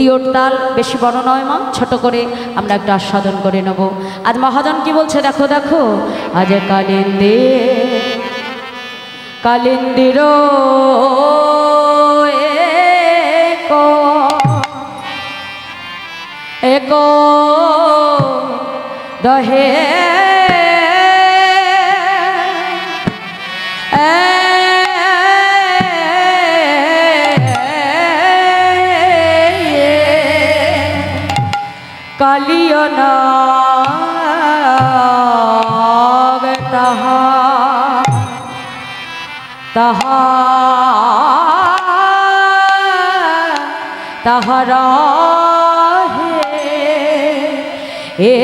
দ্বিতীয় তাল বেশি বড় নয় মা, ছোট করে আমরা একটু আস্বাদন করে নেব। আজ মহাজন কি বলছে দেখো দেখো, আজ কালিন্দির এক দহে কালিয় নাগ তাহারা হে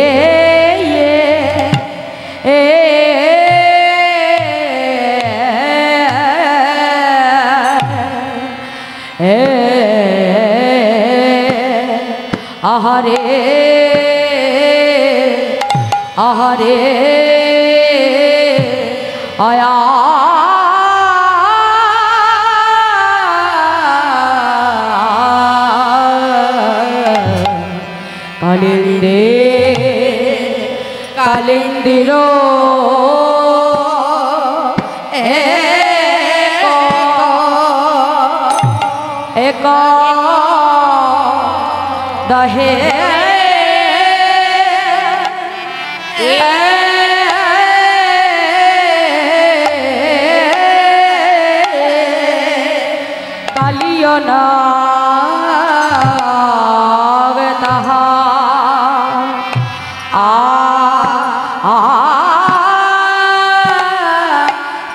আহারে আহারে আয়া কালিন্দির এক দহে কালিয় নাগ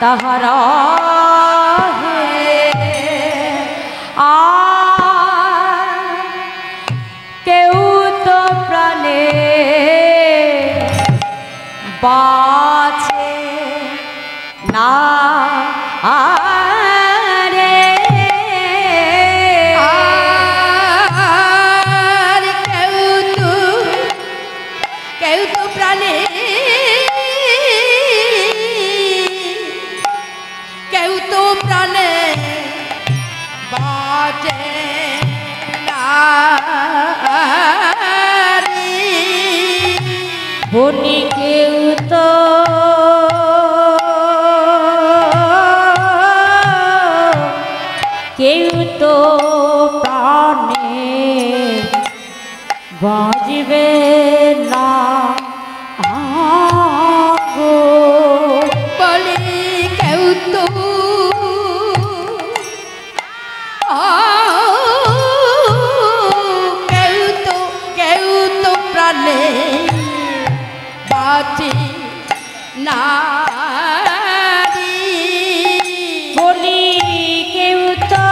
তাহারা কেউ তো প্রাণে বাঁচে না কেউ তো প্রাণে বাঁচে না বনি কেউ তো প্রাণে বাঁচবে না গো, বলি কেউ তো প্রাণে বাঁচে না বলি কেউ তো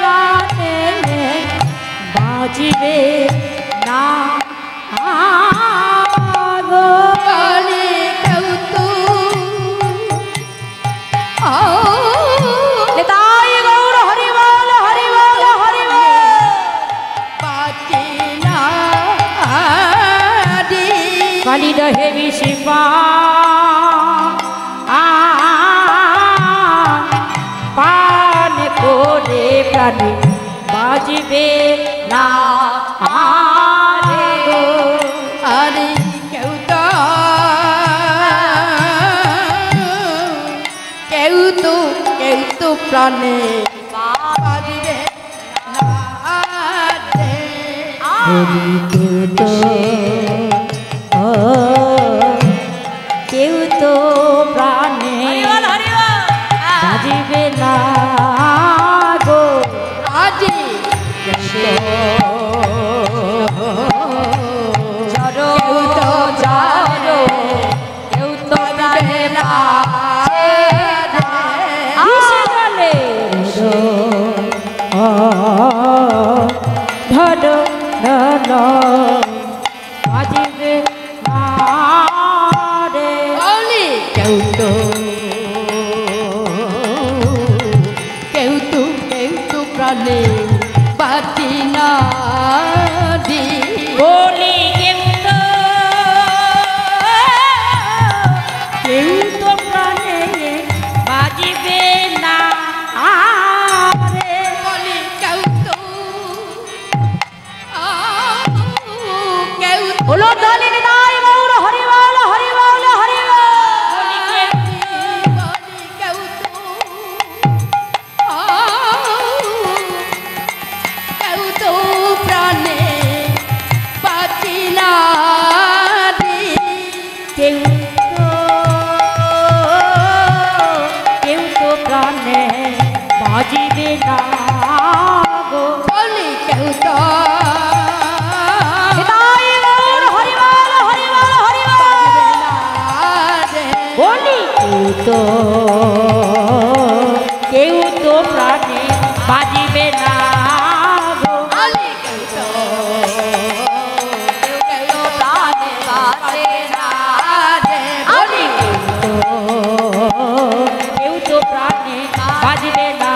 প্রাণে বাঁচবে না গো, বলি কেউ তো কালি রহে বিশিপা পান করে প্রাণে বাজবে না আরে কেউ তো প্রাণে বাজবে না কেউ তো প্রাণে বাজবে না গো, আজি কেউ তো জানো কেউ তো জানে না বাজবে না রে, কেউ তো প্রাণে বাঁচি না দি বলি কেউ তো প্রাণে বাজবে প্রাণে বাজিবে না গো। বলি কেউ তো নিতাই গৌর হরিবল হরিবল হরিবল। বাজবে না রে। বলি কেউ তো প্রাণে বাজিবে না গো। বলি কেউ তো প্রাণে বাজে না রে। বলি কেউ তো প্রাণে বাজিবে না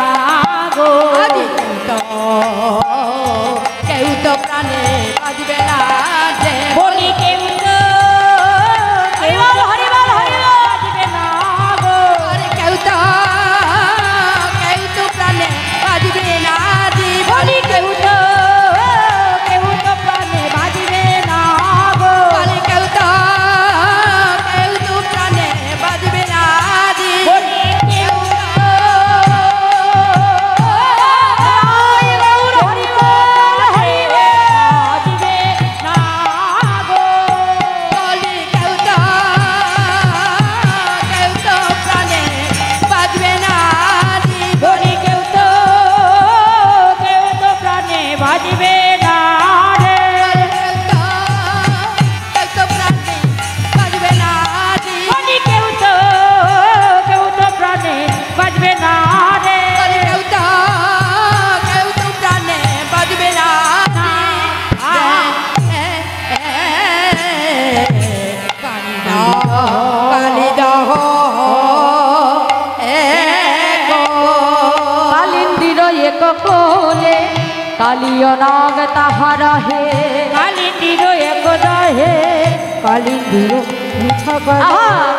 গো। বলি কেউ তো প্রাণে বাজবে না রে। বলি কেউ তো হরিবল হরিবল হরিবল বাজিবে না গো। আরে কেউ তো প্রাণে বাজবে না রে। বলি কেউ তো প্রাণে বাজিবে না গো। বলি কেউ তো প্রাণে বাজবে না রে। বলি কেউ কোলে কালিয় নাগ তাহার হে। কালিন্দির একদাহে কালিন্দির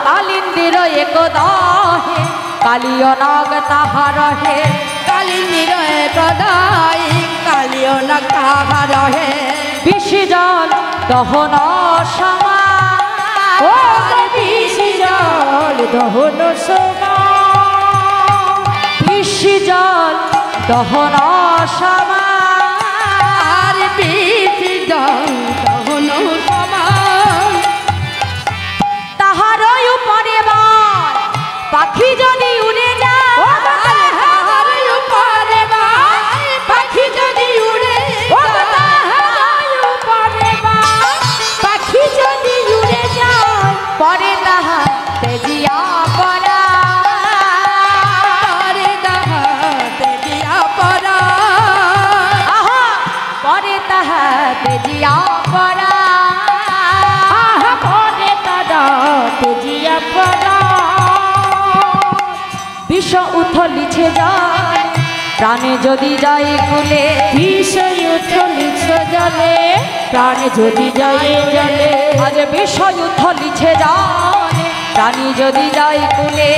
কালিন্দির একদাহে কালিয় নাগ তাহার হে। কালিন্দির একদাই কালিয় নাগ তাহার হে। বিষ জল দহন সমা ও বিষ জল দহন সমা বিষ জল দহন সমা আর বিষ জল দহন সমান। তাহার উপরে বার পাখি যদি উড়ে যায়। তাহার উপরে বার পাখি যদি উড়ে তাহার উপরে বার পাখি যদি উড়ে যায় পরে তাহার তেজিয়া পড়া। পরে তাহাতে দিয়া পড়া। আহা পরে তাহার তেজিয়া পড়া। আহা পরে তাহার তেজিয়া পড়া। বিষ উথলিছে যায় প্রাণে যদি যায় কুলে। বিষ উথলিছে জলে প্রাণে যদি যায় জলে। আজ বিষ উথলিছে যায় প্রাণী যদি যায় কুলে।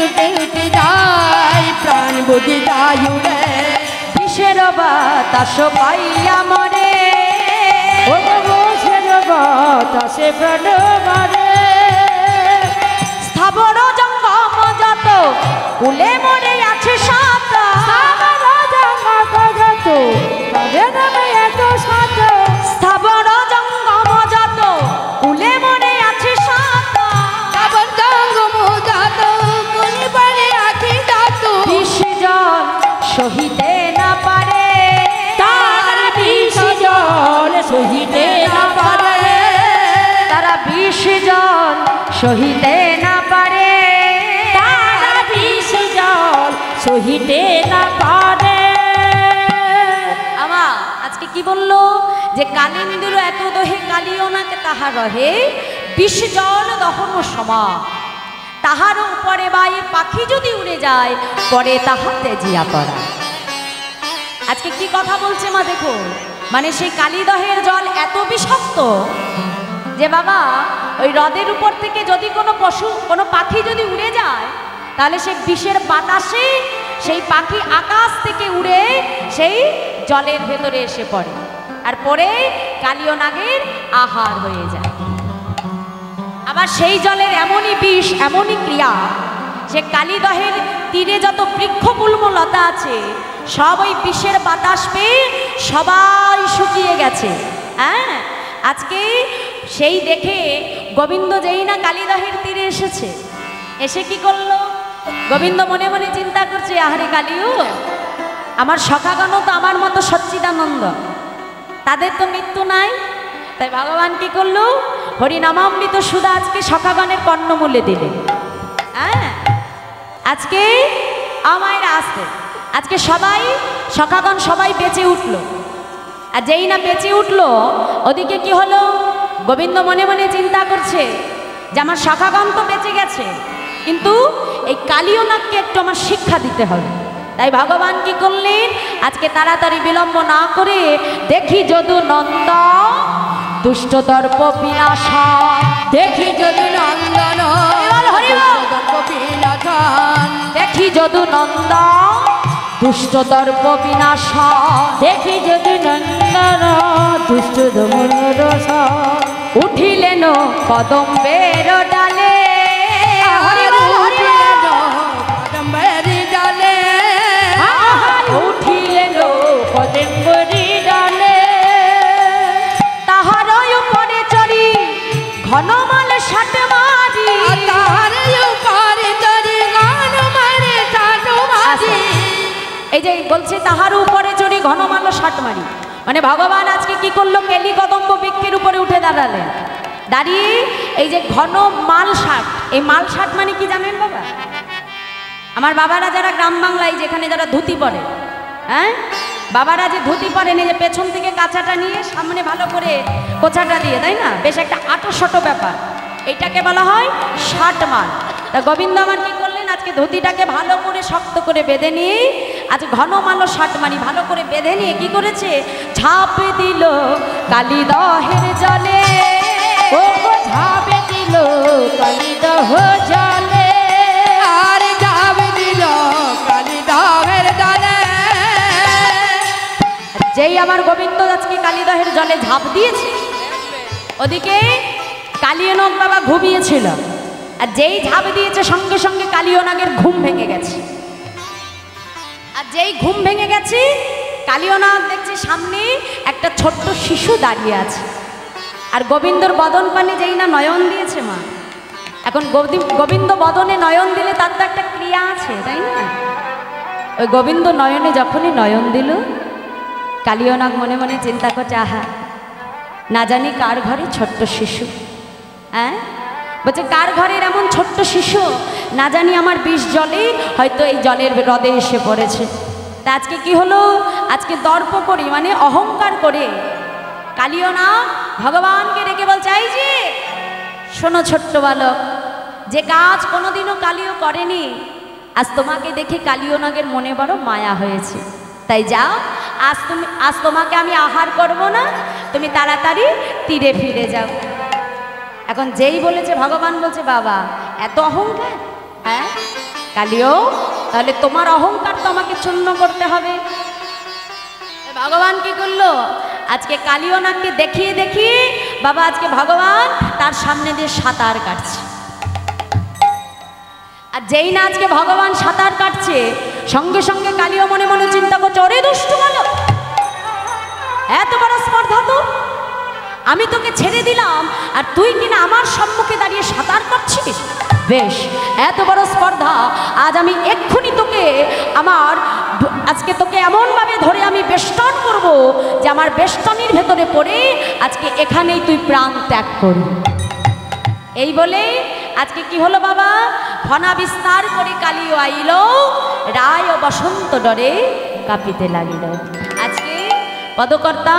উঠে উঠে যায় প্রাণ বুঝি যায় উড়ে। বিষের বাতাস পাইয়া মরে। বিষের বাতাসে প্রাণ মরে। স্থাবর জঙ্গম যত কুলে মরে আছে সাত। স্থাবর জঙ্গম যত তবে নামে এত সাত। স্থাবর জঙ্গম যত কুলে মরে আছে সাত। কাবন দঙ্গম দাত কোনি পড়ে আখি দাত। বিষ জল সহিতে না পারে। তার বিষ জল সহিতে না পারে। তারা বিষ জল সহিতে না পারে। তারা বিষ জল সহিতে না পারে। আমা আজকে কি বললো যে কালিন্দির এত দহে কালিও নাকে তাহার রহে বিষ জল দহন সমা। তাহার উপরে বাই পাখি যদি উড়ে যায় পরে তাহাতে জিয়া পড়া। আজকে কি কথা বলছে মা দেখো, মানে সেই কালিদহের জল এত বিষাক্ত যে বাবা ওই হ্রদের উপর থেকে যদি কোনো পশু কোনো পাখি যদি উড়ে যায় তাহলে সেই বিষের বাতাসে সেই পাখি আকাশ থেকে উড়ে সেই জলের ভেতরে এসে পড়ে আর পরে কালিয় নাগের আহার হয়ে যায়। আবার সেই জলের এমনই বিষ এমনই ক্রিয়া যে কালিদহের তীরে যত বৃক্ষগুল্মলতা আছে সব ওই বিষের বাতাস পেয়ে সবাই শুকিয়ে গেছে। হ্যাঁ আজকে সেই দেখে গোবিন্দ যেই না কালিদহের তীরে এসেছে, এসে কি করলো গোবিন্দ মনে মনে চিন্তা করছে, আহারে কালিও, আমার সখাগণ তো আমার মতো সচ্চিদানন্দ, তাদের তো মৃত্যু নাই। তাই ভগবান কি করলো, হরিনামামৃত সুধা আজকে সখাগণের কর্ণমূলে দিলেন। হ্যাঁ, আজকে আমায় আসতে, আজকে সবাই সখাগণ সবাই বেঁচে উঠলো। আর যেই না বেঁচে উঠলো, ওদিকে কি হলো, গোবিন্দ মনে মনে চিন্তা করছে যে আমার সখাগণ তো বেঁচে গেছে, কিন্তু এই কালীয় নাগকে একটু আমার শিক্ষা দিতে হবে। তাই ভগবান কি করলেন, আজকে তাড়াতাড়ি বিলম্ব না করে, দেখি যদু নন্দ দুষ্ট দর্প বিনাশা, দেখি যদু নন্দন দেখি যদু নন্দ দুষ্ট দর্প বিনাশা, দেখি যদু নন্দন দুষ্ট দমনরস, উঠিলেন কদম্বের ডালে, কদম্বেরি ডালে, উঠিলেন কদম্বেরি ডালে, তাহার উপরে চড়ি ঘনমাল ষাট মারি, তাহার উপরে চড়ি ঘনমালে ষাট মারি। এই যে বলছে তাহার উপরে চড়ি ঘনমাল ষাট মারি, মানে ভগবান আজকে কি করলো, কেলি কদম্ব বৃক্ষের উপরে উঠে দাঁড়ালেন। দাঁড়িয়ে এই যে ঘন মাল ষাট, এই মাল ষাট মানে কি জানেন বাবা? আমার বাবারা যারা গ্রাম বাংলায় যেখানে যারা ধুতি পরে, হ্যাঁ, বাবারা যে ধুতি পরেন, এই যে পেছন থেকে কাঁচাটা নিয়ে সামনে ভালো করে কোচাটা দিয়ে, তাই না, বেশ একটা আটো ব্যাপার, এইটাকে বলা হয় ষাট মাল। তা গোবিন্দ আমার কি করলেন, আজকে ধুতিটাকে ভালো করে শক্ত করে বেঁধে নিয়ে, আজ ঘন মাল ষাট মারি ভালো করে বেঁধে নিয়ে কি করেছে, ঝাঁপ দিল কালিদহের জলে, ও ঝাঁপে দিল কালিদহ জলে, আর ঝাঁপ দিল কালিদহের জলে। যেই আমার গোবিন্দ আজকে কালিদহের জলে ঝাঁপ দিয়েছে, ওদিকে কালীয় নাগ বাবা ঘুমিয়েছিল, আর যেই ঝাঁপ দিয়েছে সঙ্গে সঙ্গে কালীয় নাগের ঘুম ভেঙে গেছে। আর যেই ঘুম ভেঙে গেছে, কালীয় নাগ দেখছে সামনে একটা ছোট্ট শিশু দাঁড়িয়ে আছে, আর গোবিন্দর বদন পানে যেই না নয়ন দিয়েছে মা। এখন গোবিন্দ বদনে নয়ন দিলে তার তো একটা ক্রিয়া আছে, তাই না? ওই গোবিন্দ নয়নে যখনই নয়ন দিল, কালীয় নাগ মনে মনে চিন্তা করছে, আহা, না জানি কার ঘরে ছোট্ট শিশু, হ্যাঁ, বলছে কার ঘরের এমন ছোট্ট শিশু, না জানি আমার বিষ জলে হয়তো এই জলের হ্রদে এসে পড়েছে। তা আজকে কি হলো, আজকে দর্প করি মানে অহংকার করে কালীয় নাগ ভগবানকে ডেকে বলছে, এই যে শোনো ছোট্ট বালক, যে কাজ কোনোদিনও কালীয় করেনি, আজ তোমাকে দেখে কালীয় নাগের মনে বড় মায়া হয়েছে, তাই যাও, আজ তোমাকে আমি আহার করব না, তুমি তাড়াতাড়ি তীরে ফিরে যাও। এখন যেই বলেছে, ভগবান বলছে, বাবা এত অহংকার, হ্যাঁ কালীয়, তাহলে তোমার অহংকার তো আমাকে চূর্ণ করতে হবে। ভগবান কি করলো, আজকে কালীয় নাগকে দেখিয়ে দেখিয়ে বাবা আজকে ভগবান তার সামনে দিয়ে সাঁতার কাটছে। আর যেই না আজকে ভগবান সাঁতার কাটছে, সঙ্গে সঙ্গে কালীয় মনে মনে চিন্তা করছে, ওরে দুষ্টু বালক, এত বড় স্পর্ধা তো, আমি তোকে ছেড়ে দিলাম আর তুই কিনা আমার সম্মুখে দাঁড়িয়ে সাঁতার কাটছিস, বেশ এত বড় স্পর্ধা, আজ আমি এক্ষুনি তোকে আজকে তোকে এমনভাবে ধরে আমি বেষ্টন করব যে আমার বেষ্টনীর ভেতরে পড়ে আজকে এখানেই তুই প্রাণ ত্যাগ করবি। এই বলে আজকে কি হলো বাবা, ফনা বিস্তার করে কালীয় আইল, রায় ও বসন্ত ডরে কাঁপিতে লাগিল। আজকে পদকর্তা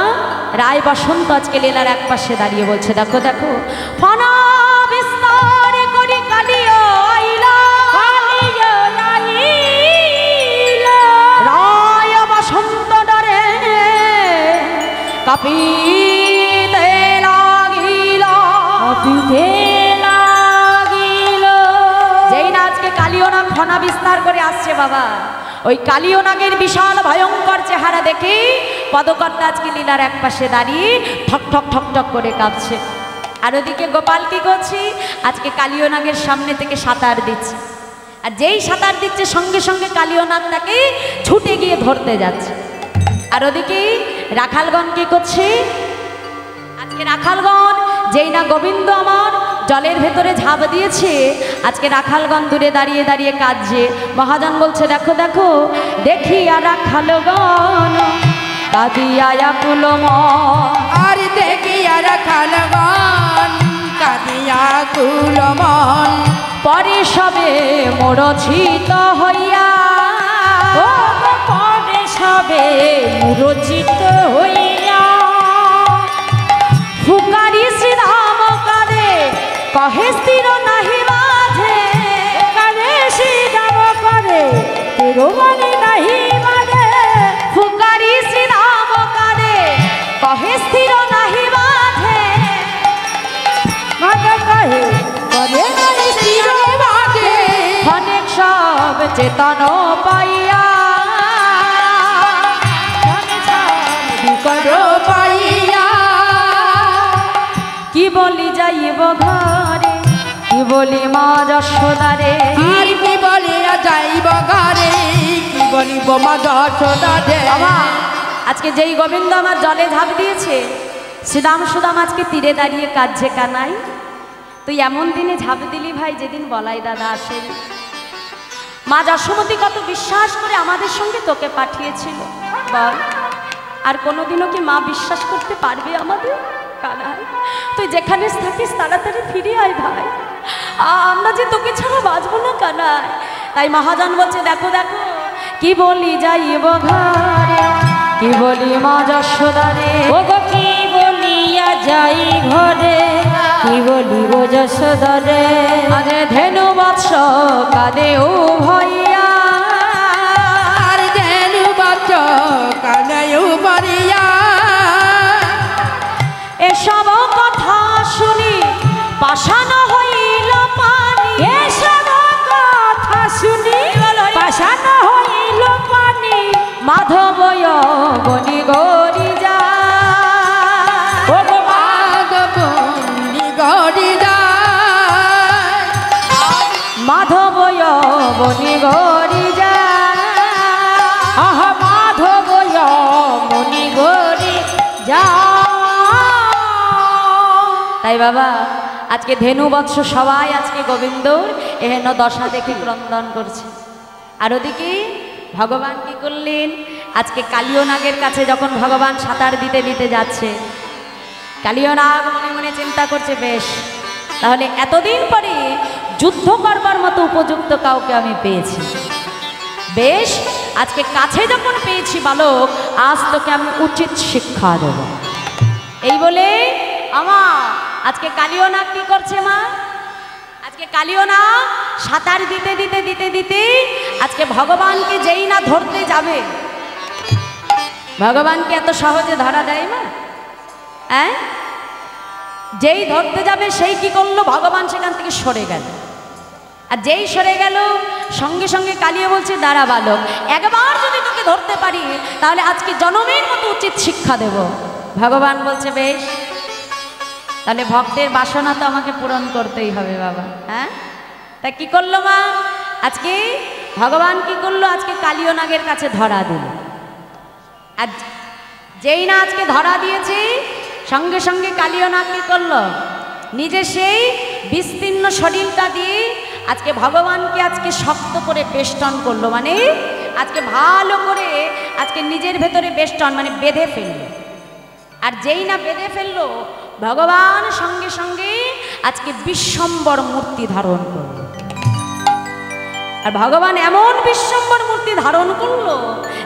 রায় বসন্ত আজকে লীলার এক পাশে দাঁড়িয়ে বলছে, দেখো দেখো, ফনা বিস্তার করে কালীয় আইল, রায় বসন্ত ডরে কাঁপিতে লাগিল, যেই না আজকে কালীয় নাগ ফনা বিস্তার করে আসছে বাবা, ওই কালীয় নাগের বিশাল ভয়ঙ্কর চেহারা দেখে পদকর্তা আজকে লীলার এক পাশে দাঁড়িয়ে ঠক ঠক ঠক ঠক করে কাঁপছে। আর ওদিকে গোপাল কি করছি, আজকে কালীয় নাগের সামনে থেকে সাঁতার দিচ্ছে, আর যেই সাঁতার দিচ্ছে সঙ্গে সঙ্গে কালীয় নাগ তাকে ছুটে গিয়ে ধরতে যাচ্ছে। আর ওদিকে রাখালগণ কি করছে, আজকে রাখালগণ যেই না গোবিন্দ আমার জলের ভেতরে ঝাঁপ দিয়েছে। আজকে রাখালগণ দূরে দাঁড়িয়ে দাঁড়িয়ে কাঁদছে। মহাজন বলছে দেখো দেখো দেখিয়া রাখালগণ কাঁদিয়া আকুল মন। আর দেখিয়া রাখালগণ কাঁদিয়া আকুল মন। পরে সবে মূরছিত হইয়া, ও পরে সবে মূরছিত হইয়া ফুকারি শ্রীরাম কারে কহে স্থির নাহি বাঁধে। কারে শ্রীরাম করে তিরুমানি নাহি বাঁধে। ফুকারি শ্রীরাম কারে কহে স্থির নাহি বাঁধে। মাকে কহে করে নাহি স্থির বাঁধে। অনেক সব চেতন পাইয়া বিকর পাইয়া কি বলি যাইব ঘরে, কি বলি মা যশোদারে। আর কি বলিয়া যাইব ঘরে, কি বলিব মা যশোদারে। বাবা আজকে যেই গোবিন্দ আমার জলে ঝাঁপ দিয়েছে, শ্রীরাম সুদাম আজকে তীরে দাঁড়িয়ে কাঁদছে। কানাই তুই এমন দিনে ঝাঁপ দিলি ভাই যেদিন বলাই দাদা আসেন। মা যশোমতী কত বিশ্বাস করে আমাদের সঙ্গে তোকে পাঠিয়েছিল বল, আর কোনোদিনও কি মা বিশ্বাস করতে পারবে আমাদের? কানাই তুই যেখানে থাকিস তাড়াতাড়ি ফিরে আয় ভাই, আমরা যে তোকে ছাড়া বাঁচবো না কানাই। তাই মহাজন বলছে দেখো দেখো কি বলি যাইব ঘরে, কি বলি মা যশোদারে। ও গো কি বলিয়া যাই ঘরে, কি বলিব যশোদারে। আরে ধেনু বৎস কাঁদে ও ভইয়া, আর যেন বাচ্চ কানায়ু বাড়িয়া। এসব কথা শুনি পাষাণ হইল পানি। এসব কথা শুনি পাষাণ হইল পানি। মাধবয় বনি গরি যা, ও গো মাধবনি গড়ি যায়। মাধবয় বনি গরি যা। আহা মাধবয় মনি গড়ি যায়। তাই বাবা আজকে ধেনু বৎস সবাই আজকে গোবিন্দর এহেন দশা দেখে ক্রন্দন করছে। আর ওদিকে ভগবান কি করলেন, আজকে কালীয় নাগের কাছে যখন ভগবান সাঁতার দিতে দিতে যাচ্ছে, কালীয় নাগ মনে মনে চিন্তা করছে বেশ তাহলে এতদিন পরে যুদ্ধ করবার মতো উপযুক্ত কাউকে আমি পেয়েছি। বেশ আজকে কাছে যখন পেয়েছি বালক, আজ তোকে আমি উচিত শিক্ষা দেব। এই বলে আমা আজকে কালীয় নাগ কি করছে মা, আজকে কালীয় নাগ সাঁতার দিতে দিতে দিতে দিতে আজকে ভগবানকে যেই না ধরতে যাবে, ভগবানকে এত সহজে ধরা যায় না, হ্যাঁ যেই ধরতে যাবে সেই কি করলো, ভগবান সেখান থেকে সরে গেল। আর যেই সরে গেল সঙ্গে সঙ্গে কালিয়ে বলছে দাঁড়া বালক, একবার যদি তোকে ধরতে পারি তাহলে আজকে জনমের মতো উচিত শিক্ষা দেব। ভগবান বলছে বেশ, তাহলে ভক্তের বাসনা তো আমাকে পূরণ করতেই হবে বাবা। হ্যাঁ তা কি করলো মা, আজকে ভগবান কি করলো, আজকে কালীয় নাগের কাছে ধরা দিল। আর যেই না আজকে ধরা দিয়েছে সঙ্গে সঙ্গে কালীয় নাগ কি করলো, নিজে সেই বিস্তীর্ণ শরীরটা দিয়ে আজকে ভগবানকে আজকে শক্ত করে বেষ্টন করলো, মানে আজকে ভালো করে আজকে নিজের ভেতরে বেষ্টন মানে বেঁধে ফেললো। আর যেই না বেঁধে ফেললো ভগবান সঙ্গে সঙ্গে আজকে বিশ্বম্বর মূর্তি ধারণ করলো। আর ভগবান এমন বিশ্বম্বর মূর্তি ধারণ করলো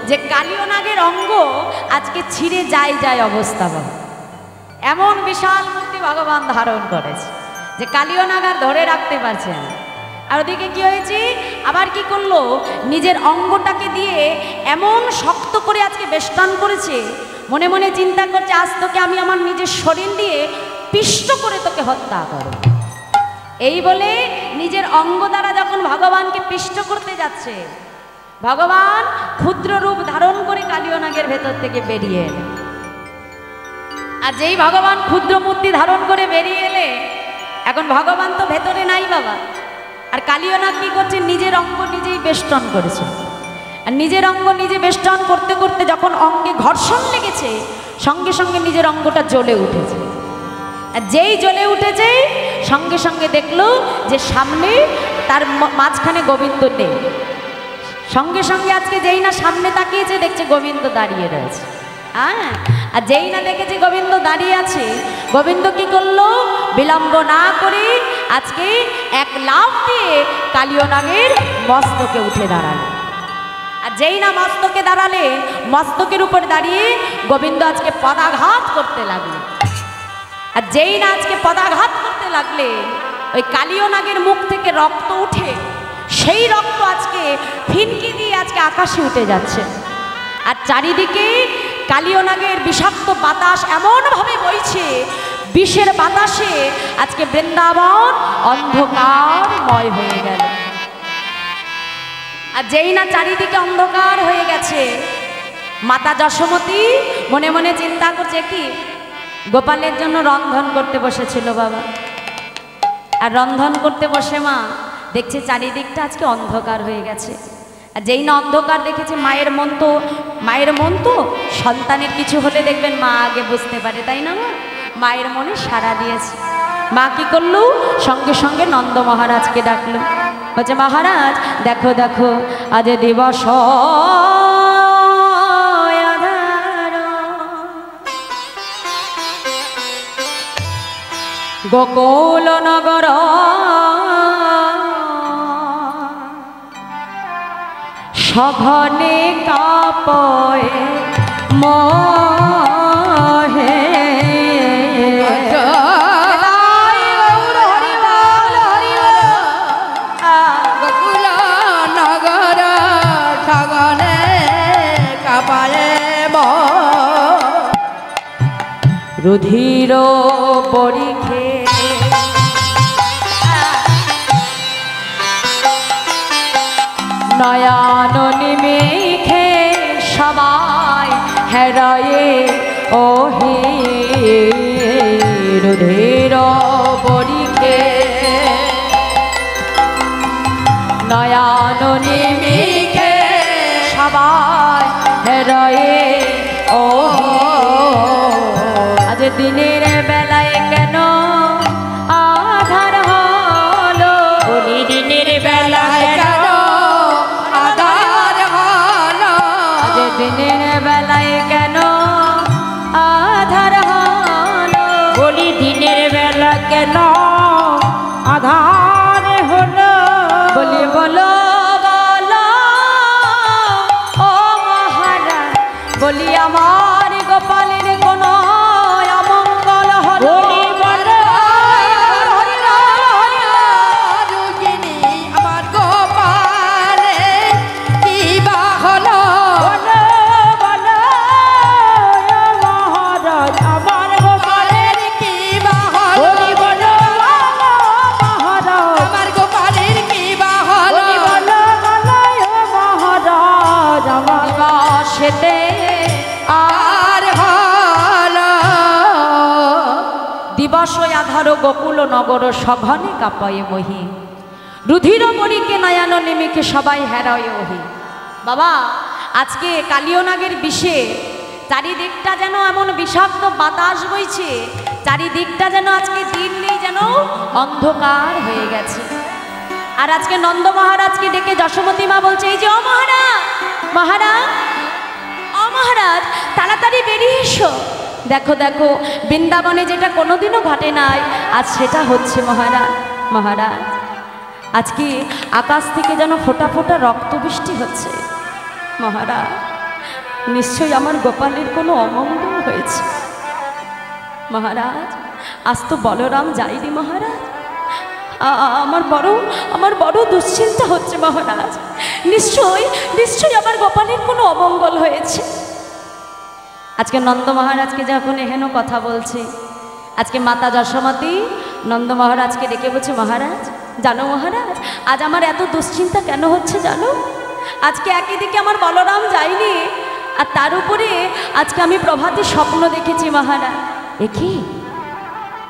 যে কালীয় নাগের অঙ্গ আজকে ছিঁড়ে যায় যায় অবস্থা। এমন বিশাল মূর্তি ভগবান ধারণ করেছে যে কালীয় নাগ আর ধরে রাখতে পারছে না। আর ওদিকে কি হয়েছে, আবার কি করলো, নিজের অঙ্গটাকে দিয়ে এমন শক্ত করে আজকে বেষ্টন করেছে, মনে মনে চিন্তা করছে আজ তোকে আমি আমার নিজের শরীর দিয়ে পিষ্ট করে তোকে হত্যা করব। এই বলে নিজের অঙ্গ দ্বারা যখন ভগবানকে পিষ্ট করতে যাচ্ছে, ভগবান ক্ষুদ্র রূপ ধারণ করে কালীয় নাগের ভেতর থেকে বেরিয়ে এলেন। আর যেই ভগবান ক্ষুদ্র মূর্তি ধারণ করে বেরিয়ে এলে, এখন ভগবান তো ভেতরে নাই বাবা। আর কালীয় নাগ কি করছে, নিজের অঙ্গ নিজেই বেষ্টন করেছে। আর নিজের অঙ্গ নিজে বেষ্টন করতে করতে যখন অঙ্গে ঘর্ষণ লেগেছে, সঙ্গে সঙ্গে নিজের অঙ্গটা জ্বলে উঠেছে। আর যেই জ্বলে উঠেছে সঙ্গে সঙ্গে দেখলো যে সামনে তার মাঝখানে গোবিন্দ নেই। সঙ্গে সঙ্গে আজকে যেই না সামনে তাকিয়েছে দেখছে গোবিন্দ দাঁড়িয়ে রয়েছে। হ্যাঁ, আর যেই না দেখেছে গোবিন্দ দাঁড়িয়ে আছে, গোবিন্দ কি করলো? বিলম্ব না করে আজকে এক লাফ দিয়ে কালীয় নাগের মস্তকে উঠে দাঁড়ালো। আর যেই না মস্তকে দাঁড়ালে, মস্তকের উপর দাঁড়িয়ে গোবিন্দ আজকে পদাঘাত করতে লাগলো। আর যেই না আজকে পদাঘাত করতে লাগলে ওই কালীয় নাগের মুখ থেকে রক্ত উঠে, সেই রক্ত আজকে ফিনকি দিয়ে আজকে আকাশে উঠে যাচ্ছে। আর চারিদিকে কালীয় নাগের বিষাক্ত বাতাস এমনভাবে বইছে, বিষের বাতাসে আজকে বৃন্দাবন অন্ধকারময় হয়ে গেল। আর যেই না চারিদিকে অন্ধকার হয়ে গেছে, মাতা যশোমতী মনে মনে চিন্তা করছে, কি গোপালের জন্য রন্ধন করতে বসেছিল বাবা। আর রন্ধন করতে বসে মা দেখছে চারিদিকটা আজকে অন্ধকার হয়ে গেছে। আর যেই না অন্ধকার দেখেছে, মায়ের মন তো সন্তানের কিছু হলে দেখবেন মা আগে বুঝতে পারে, তাই না? মায়ের মনে সাড়া দিয়েছে। মা কি করলো? সঙ্গে সঙ্গে নন্দ মহারাজকে ডাকলো। বলছে, মহারাজ দেখো দেখো, আজ দিবস গোকুল নগর সঘনে কাপয়ে মহে। গোকুল নগর সঘনে কাপয়ে রুধির পরীক্ষে নয়ন নিমেখে সবাই হেরায়ে ওহে। রুধির পরীক্ষে নয়ন নিমেখে সবাই হেরায়ে ওহে। আজ দিনের বেলায় কেন আধার হলো? বলি দিনের বেলায় কেন আধার হলো? আজ দিনের বেলায় কেন আধার হলো? বলি দিনের বেলা কেন আধার হলো? বলি বলো বলো ও মহারাজ, বলি আমার গোপালের কোনো অমঙ্গল হলো? বলি বলো রোগিনী আমার গোপালে কি বা হলো? বলো বলো মহারাজ আমার গোপালের কি বা হলো? বলি বলো মহারাজ আমার গোপালের কি বা হলো? বলি বলো মহারাজ আমার দিবসেতে আর হলো। দিবস আধার গোকুল নগর সঘনে কাঁপায়ে মহি। রুধির মরিকে নয়ন নেমিকে সবাই হেরায় ওহি। বাবা, আজকে কালীয় নাগের বিষে চারিদিকটা যেন এমন বিষাক্ত বাতাস বইছে, চারিদিকটা যেন আজকে দিন নেই, যেন অন্ধকার হয়ে গেছে। আর আজকে নন্দ মহারাজকে ডেকে যশোমতী মা বলছে, এই যে ও মহারাজ, মহারাজ, ও মহারাজ তাড়াতাড়ি বেরিয়ে এসো। দেখো দেখো, বৃন্দাবনে যেটা কোনোদিনও ঘটে নাই আজ সেটা হচ্ছে মহারাজ। মহারাজ, আজকে আকাশ থেকে যেন ফোঁটা ফোঁটা রক্ত বৃষ্টি হচ্ছে। মহারাজ, নিশ্চয়ই আমার গোপালের কোনো অমঙ্গল হয়েছে। মহারাজ, আজ তো বলরাম যায়নি মহারাজ। আমার বড় দুশ্চিন্তা হচ্ছে মহারাজ। নিশ্চয়ই আমার গোপালের কোনো অমঙ্গল হয়েছে। আজকে নন্দ মহারাজকে যখন এহেন কথা বলছে, আজকে মাতা যশোমতী নন্দ মহারাজকে ডেকে বলছে, মহারাজ জানো মহারাজ, আজ আমার এত দুশ্চিন্তা কেন হচ্ছে জানো? আজকে একই দিকে আমার বলরাম যায়নি, আর তার উপরে আজকে আমি প্রভাতে স্বপ্ন দেখেছি মহারাজ। এ কি,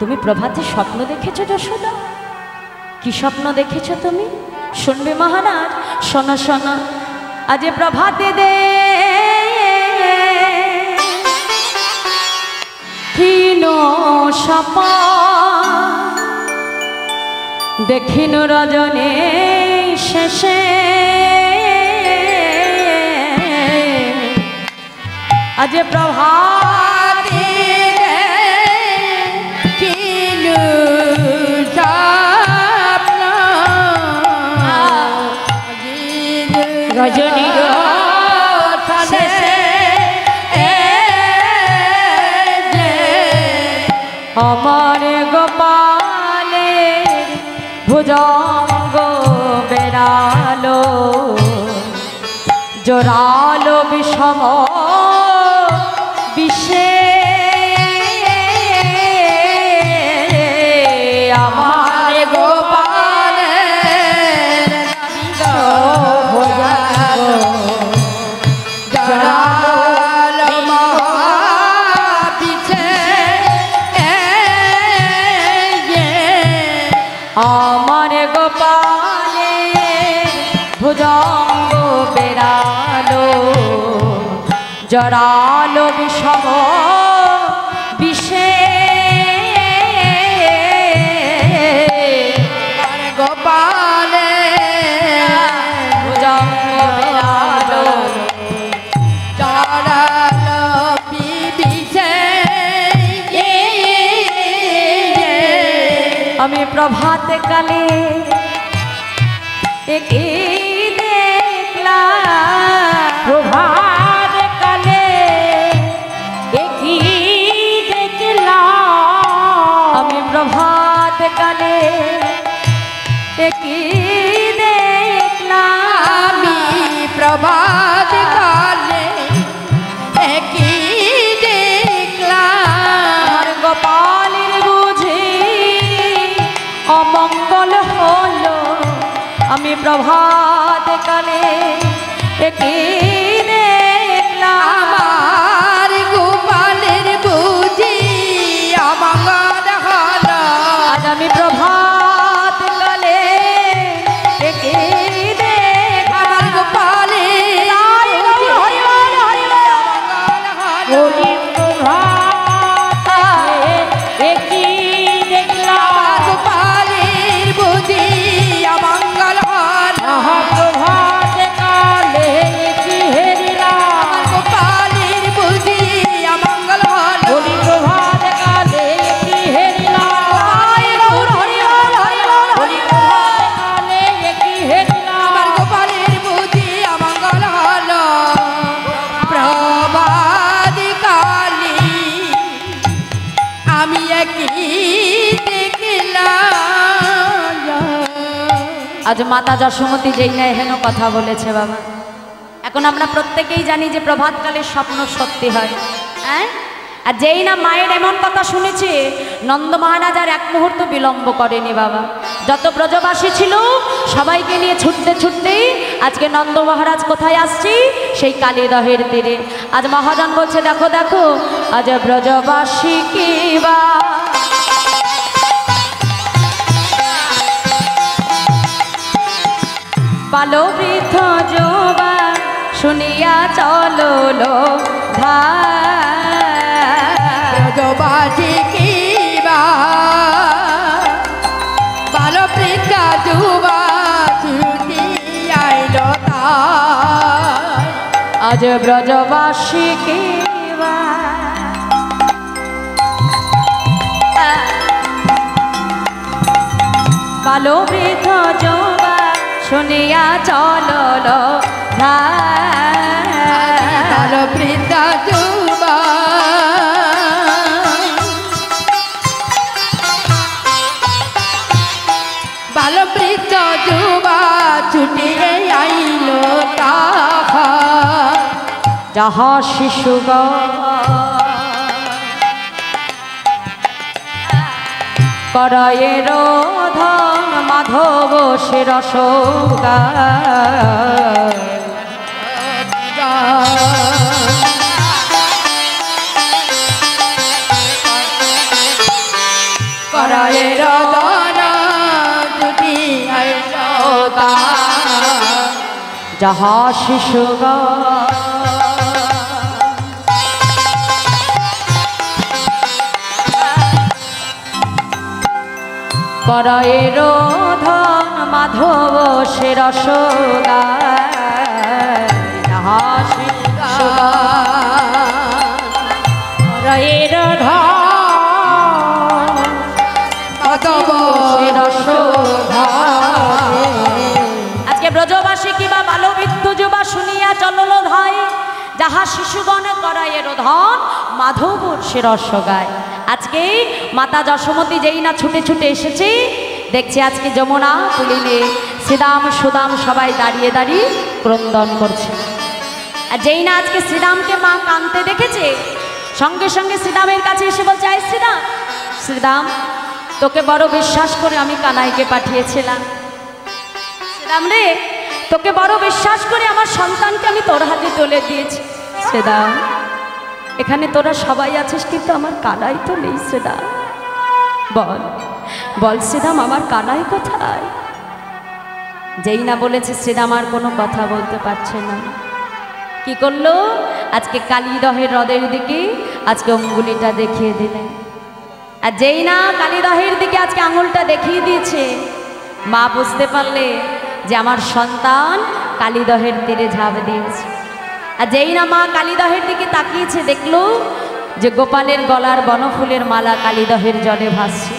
তুমি প্রভাতে স্বপ্ন দেখেছো যশোদা? কি স্বপ্ন দেখেছো তুমি? শুনবে মহারাজ, শোনো শোনো। আজ প্রভাতে দে ক্ষীণ সপা দেখিনু রজনী শেষে আজ প্রভাতে কিলু স্বপ্ন রজনীর শেষে আমার গোপালের ভুজঙ্গ বেড়ালো জোরালো বিষম বিষে আমার গোপালের ভুজঙ্গ জড়ালো মহাবিছে আমার গোপালের ভুজঙ্গ বেড়ালো জড়ালো বিষম বিষে গোপালের ভুজঙ্গ বেড়ালো জড়ালো বিবিছে আমি প্রভাত কালে একে দেখলাম প্রভাত কালে একি দেখলাম আমি প্রভাত কালে একি দেখলাম আমি প্রভাত কালে একই দেখলাম আমার গোপালের বুঝি অমঙ্গল হলো আমি প্রভাত কালে একে দেখলাম আমার গোপালের বুঝি অমঙ্গল হলো আজ আমি প্রভাত কালে একে দেখলাম আমার গোপালের বুঝি অমঙ্গল হলো একই দেখলাম আমার গোপালের বুঝি অমঙ্গল হলো প্রভাত কালে কি হেরিলাম আমার গোপালের বুঝি অমঙ্গল হলো প্রভাত কালে কি হেরিলাম প্রভাত কালে কি হেরিলাম আমার গোপালের বুঝি অমঙ্গল হলো প্রভাত কালে আমি একই দেখলাম আজ মাতা যশোমতী যেই না এহেন কথা বলেছে বাবা এখন আমরা প্রত্যেকেই জানি যে প্রভাতকালের স্বপ্ন সত্যি হয় হ্যাঁ আর যেই না মায়ের এমন কথা শুনেছে নন্দ মহারাজ আর এক মুহূর্ত বিলম্ব করেনি বাবা যত ব্রজবাসী ছিল সবাইকে নিয়ে ছুটতে ছুটতেই আজকে নন্দ মহারাজ কোথায় আসছি সেই কালীদহের তীরে আজ মহাজন বলছে দেখো দেখো আজ ব্রজবাসী কি বা পালো বৃদ্ধ জোবা শুনিয়া চলো ব্রজবাসী কি বা ভালো পৃথা যুবা ছুটি আইল তাই আজ ব্রজবাসী কি বা পালো বৃদ্ধ জোবা শুনিয়া চলো ভালো পৃথা যুবা ভালো পৃথা যুবা ছুটি আইল তাহা যাহা শিশু করয়ের ধন মাধব শিরসৌগা করায়ের দানা যদি যাহা শিশু করয়ের ধন মাধব সে রস হাসি করয়ের ধন মাধব সে রস। আজকে ব্রজবাসী কিবা বালবৃদ্ধ যুবা শুনিয়া চলল ধায়, যাহা শিশুগণ করয়ের ধন মাধবর সে রস গায়। আজকে মাতা যশোমতী যেই না ছুটে ছুটে এসেছে, দেখছি আজকে যমুনা কুলিনে শ্রীরাম সুদাম সবাই দাঁড়িয়ে দাঁড়িয়ে ক্রন্দন করছে। আর যেই না আজকে শ্রীরামকে মা কাঁদতে দেখেছে, সঙ্গে সঙ্গে শ্রীরামের কাছে এসে বলছে, আয় শ্রীরাম, শ্রীরাম তোকে বড় বিশ্বাস করে আমি কানাইকে পাঠিয়েছিলাম। শ্রীরাম রে, তোকে বড় বিশ্বাস করে আমার সন্তানকে আমি তোর হাতে তুলে দিয়েছি। শ্রীরাম, এখানে তোরা সবাই আছিস, কিন্তু আমার কানাই তো নেই। শ্রীরাম বল বল শ্রীরাম, আমার কানাই কোথায়? যেই না বলেছে শ্রীরাম আর কোনো কথা বলতে পারছে না। কি করলো? আজকে কালীদহের হ্রদের দিকে আজকে অঙ্গুলিটা দেখিয়ে দিলেন। আর যেই না কালীদহের দিকে আজকে আঙুলটা দেখিয়ে দিয়েছে, মা বুঝতে পারলে যে আমার সন্তান কালীদহের তীরে ঝাঁপ দিয়েছে। আর যেই না মা কালীদহের দিকে তাকিয়েছে, দেখলো যে গোপালের গলার বনফুলের মালা কালীদহের জলে ভাসছে,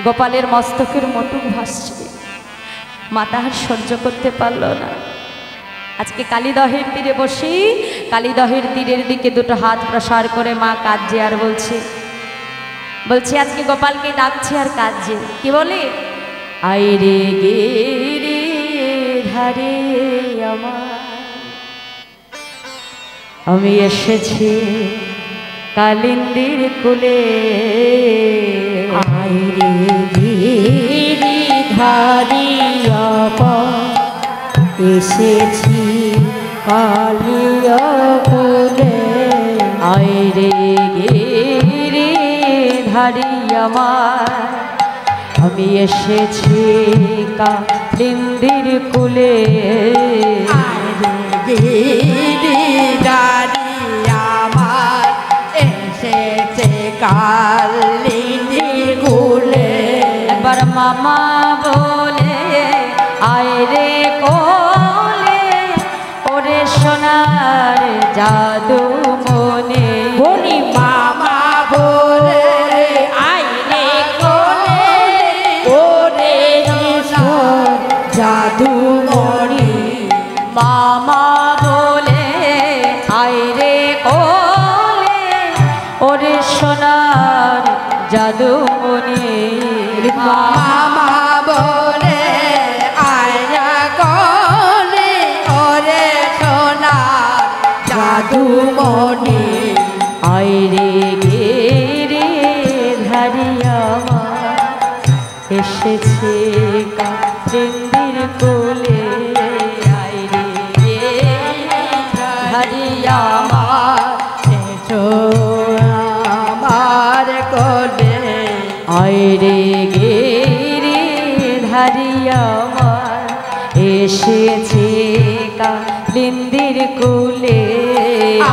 গোপালের মস্তকের মটুক ভাসছে। মাতা আর সহ্য করতে পারল না। আজকে কালীদহের তীরে বসি, কালীদহের তীরের দিকে দুটো হাত প্রসার করে মা কাঁদছে আর বলছে আজকে গোপালকে ডাকছে আর কাঁদছে। কি বলে? আইরে গিরি ধারে আমার, আমি এসেছি কালিন্দির কুলে। আইরে গিরি ধারি এসেছি কালিয়া কুলে। আইরে গিরি ধারি আমার, আমি এসেছি কালিন্দির কুলে। আইরে গিরি ধারি আমার, এসেছে কালিন্দির কুলে। এবার মামা বলে আইরে কোলে, ওরে সোনার জাদু মনে। বলি মামা বলে আইরে কোলে, ওরে জাদু মনি। মামা বলে আইরে কোলে, ওরে সোনার জাদু মনে। মামা বলে আয়না কোলে, ওরে সোনা জাদু মনি। আইরে গিরি ধারি আমার, এসেছে কালিন্দির কোলে। আইরে ধারি আমার, এসো আমার কোলে। আইরে গিরি ধারি আমার, এসেছে কালিন্দির কুলে।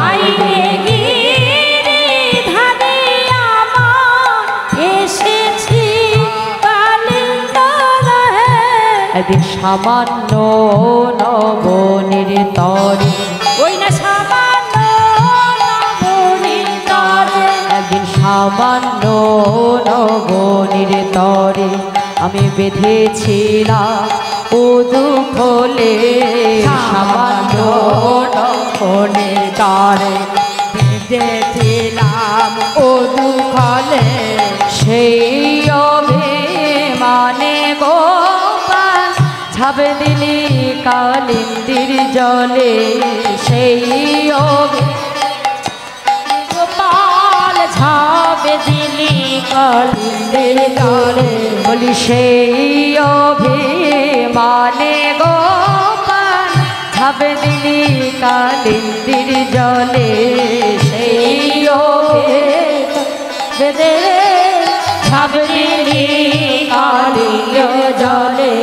আইরে গিরি ধারি আমার, এসেছি কালিন্দর। একদিন সামান্য নবনীর তরে, ওই না সামান্য নবনীর তরে। একদিন সামান্য নবনীর তরে আমি বেঁধেছিলাম উদুখলে। সামান্য নবনীর তরে বেঁধেছিলাম উদুখলে। সেই অভিমানে গোপাল ঝাঁপ দিলি কালিন্দির জলে। সেই গোপাল ঝাঁপ দিলি কালিন্দির জলে। বলি সেই অভিমানে গোপাল ঝাঁপ দিলি কালিন্দির জলে। সেই অভিমানে ঝাঁপ দিলি কালিন্দির জলে।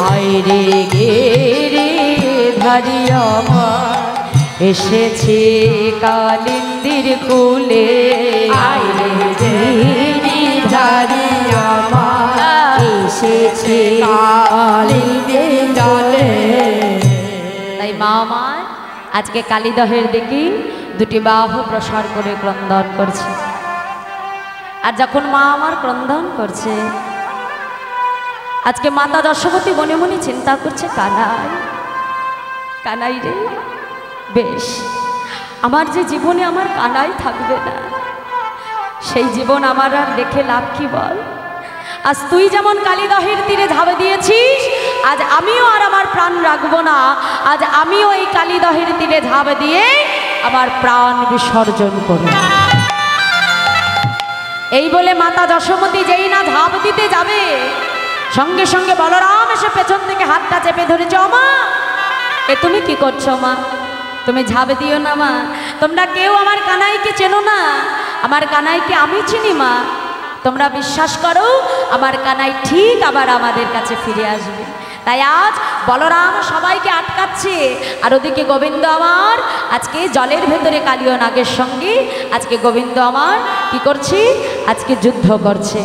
আইরে গিরি ধারি আমার, এসেছি কালিন্দির কুলে। আইরে গিরি ধারি আমার, এসেছে কালিন্দী জলে। তাই মা আমার আজকে কালীদহের দিকে দুটি বাহু প্রসার করে ক্রন্দন করছে। আর যখন মা আমার ক্রন্দন করছে, আজকে মাতা দশবতী মনে মনে চিন্তা করছে, কানাই কানাই রে, বেশ আমার যে জীবনে আমার কানাই থাকবে না, সেই জীবন আমার আর রেখে লাভ কি বল। আজ তুই যেমন কালীদহের তীরে ঝাঁপ দিয়েছিস, আজ আমিও আর আমার প্রাণ রাখবো না। আজ আমিও এই কালীদহের তীরে ঝাঁপ দিয়ে আমার প্রাণ বিসর্জন করব। এই বলে মাতা যশোমতী যেই না ঝাঁপ দিতে যাবে, সঙ্গে সঙ্গে বলরাম এসে পেছন থেকে হাতটা চেপে ধরেছে। মা, এ তুমি কি করছো মা? তুমি ঝাঁপ দিও না মা, তোমরা কেউ আমার কানাইকে চেনো না, আমার কানাইকে আমি চিনি মা। তোমরা বিশ্বাস করো, আমার কানাই ঠিক আবার আমাদের কাছে ফিরে আসবে। তাই আজ বলরাম সবাইকে আটকাচ্ছে, আর ওদিকে গোবিন্দ আমার আজকে জলের ভেতরে কালীয় নাগের সঙ্গে আজকে গোবিন্দ আমার কি করছে, আজকে যুদ্ধ করছে।